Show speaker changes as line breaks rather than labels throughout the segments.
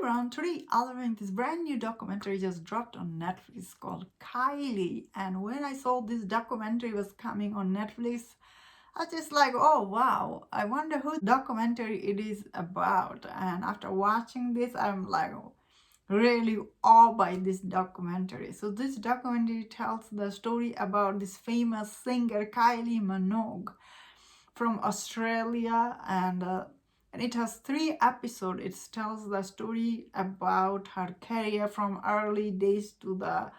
everyone, today I'll bring this brand new documentary just dropped on Netflix called Kylie. And when I saw this documentary was coming on Netflix, I was just like, oh wow, I wonder who documentary it is about. And after watching this, I'm like really awed by this documentary. So this documentary tells the story about this famous singer Kylie Minogue from Australia, and it has 3 episodes. It tells the story about her career from early days to the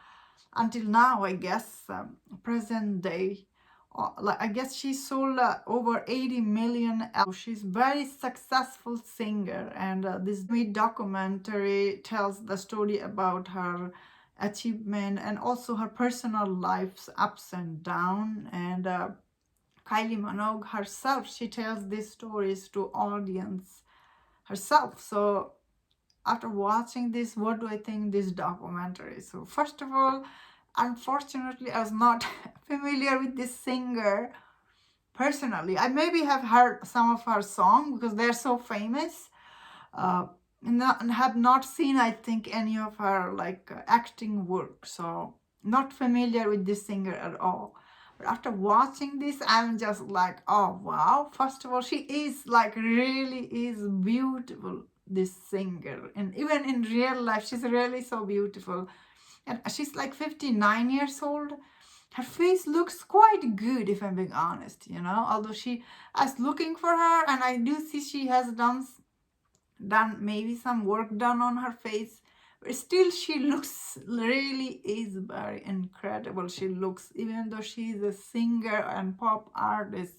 until now, I guess, present day. Like I guess she sold over 80 million albums. She's very successful singer, and this documentary tells the story about her achievement and also her personal life's ups and downs. And Kylie Minogue herself, she tells these stories to audience herself. So after watching this, what do I think this documentary? So first of all, unfortunately, I was not familiar with this singer personally. I maybe have heard some of her songs because they're so famous. Uh, and have not seen, I think, any of her acting work. So not familiar with this singer at all. But after watching this, I'm just like, oh wow. First of all, she is really is beautiful, this singer. And even in real life, she's really so beautiful. And she's like 59 years old. Her face looks quite good, if I'm being honest, although I was looking for her, and I do see she has done maybe some work done on her face, but still she looks really is very incredible. She looks, even though she's a singer and pop artist,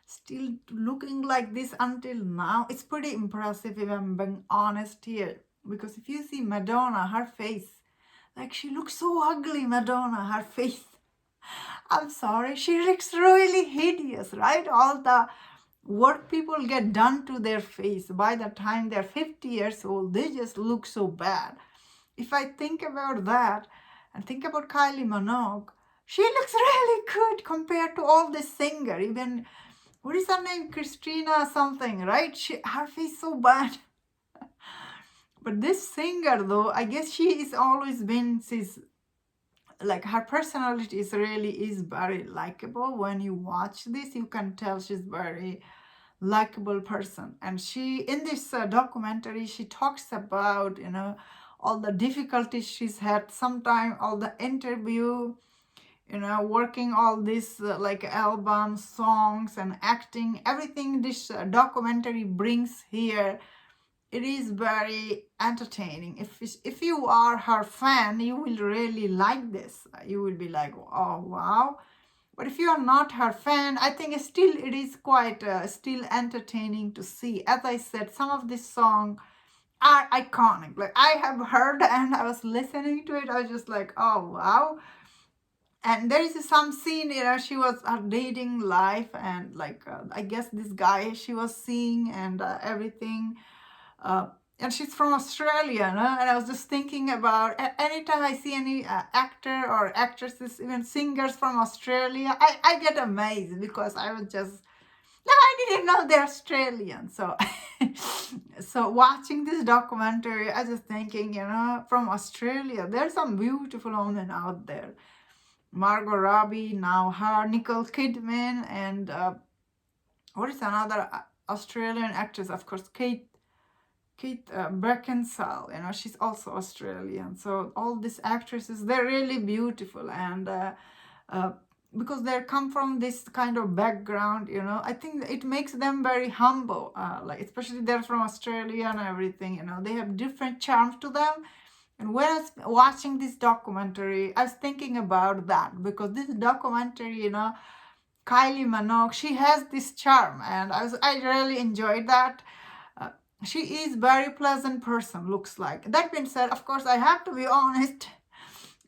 still looking like this until now. It's pretty impressive, if I'm being honest here, because if you see Madonna, her face, like she looks so ugly. Madonna, her face, I'm sorry, she looks really hideous, right? All the work people get done to their face, by the time they're 50 years old, they just look so bad. If I think about that and think about Kylie Minogue, she looks really good compared to all the singer. Even, what is her name? Christina something, right? Her face so bad. But this singer, though, I guess she is always been, she's like, her personality is very likable. When you watch this, you can tell she's very likable person. And she, in this documentary, she talks about all the difficulties she's had, sometime all the interview, working all this albums, songs, and acting, everything this documentary brings here. It is very entertaining. If you are her fan, you will really like this. You will be like, oh wow. But if you are not her fan, I think still it is quite still entertaining to see. As I said, some of these songs are iconic. Like, I have heard and I was listening to it, I was just like, oh wow. And there is some scene, she was her dating life, and I guess this guy she was seeing, and everything. And she's from Australia, no? And I was just thinking about, anytime I see any actor or actresses, even singers from Australia, I get amazed, because I was just, no, I didn't know they're Australian. So, so watching this documentary, I was just thinking, from Australia, there's some beautiful women out there. Margot Robbie, now her, Nicole Kidman, and what is another Australian actress? Of course, Kate Beckinsale, she's also Australian. So all these actresses, they're really beautiful, and because they come from this kind of background, I think it makes them very humble. Especially they're from Australia and everything, they have different charms to them. And when I was watching this documentary, I was thinking about that, because this documentary, Kylie Minogue, she has this charm, and I really enjoyed that. She is very pleasant person, looks like. That being said, of course, I have to be honest,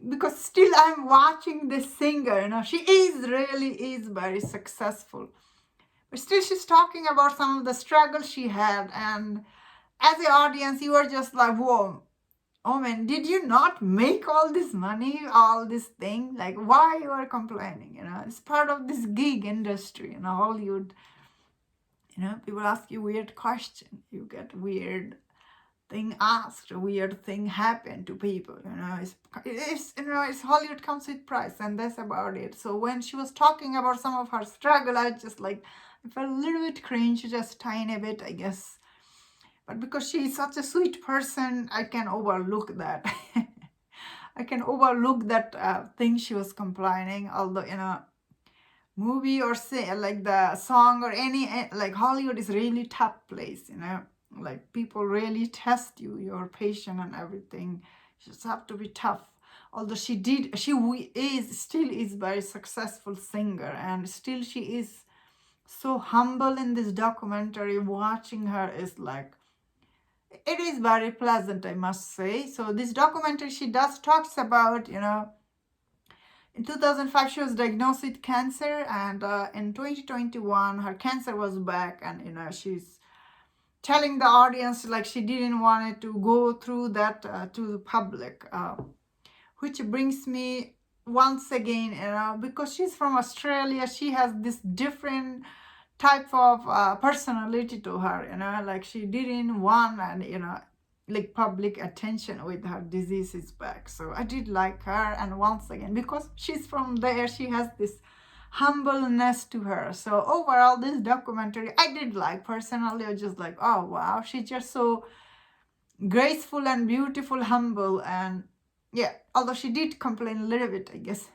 because still I'm watching this singer, she really is very successful. But still she's talking about some of the struggles she had, and as the audience, you are just like, whoa, oh man, did you not make all this money, all this thing? Like, why you are complaining? It's part of this gig industry, Hollywood. People ask you weird questions. You get weird thing asked, a weird thing happened to people, it's Hollywood comes with price, and that's about it. So when she was talking about some of her struggle, I just like, I felt a little bit cringe, just tiny bit, I guess. But because she's such a sweet person, I can overlook that. I can overlook that thing she was complaining, although, movie or say like the song or any, like Hollywood is really tough place, like people really test you, your patient and everything. You just have to be tough. Although still is very successful singer, and still she is so humble in this documentary. Watching her is like, it is very pleasant, I must say. So this documentary, she does talks about, in 2005, she was diagnosed with cancer, and in 2021, her cancer was back, and she's telling the audience like she didn't want it to go through that to the public, which brings me once again, because she's from Australia, she has this different type of personality to her, like she didn't want, and like public attention with her disease is back. So I did like her, and once again, because she's from there, she has this humbleness to her. So overall, this documentary I did like personally. I was just like, oh wow, she's just so graceful and beautiful, humble, and yeah, although she did complain a little bit, I guess,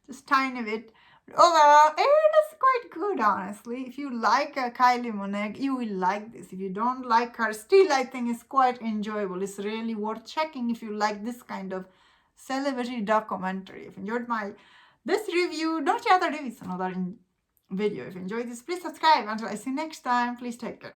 just tiny bit. Overall, it is quite good, honestly. If you like Kylie Minogue, you will like this. If you don't like her, still I think it's quite enjoyable. It's really worth checking if you like this kind of celebrity documentary. If you enjoyed this review, don't share the reviews another video. If you enjoyed this, please subscribe. Until I see you next time, please take care.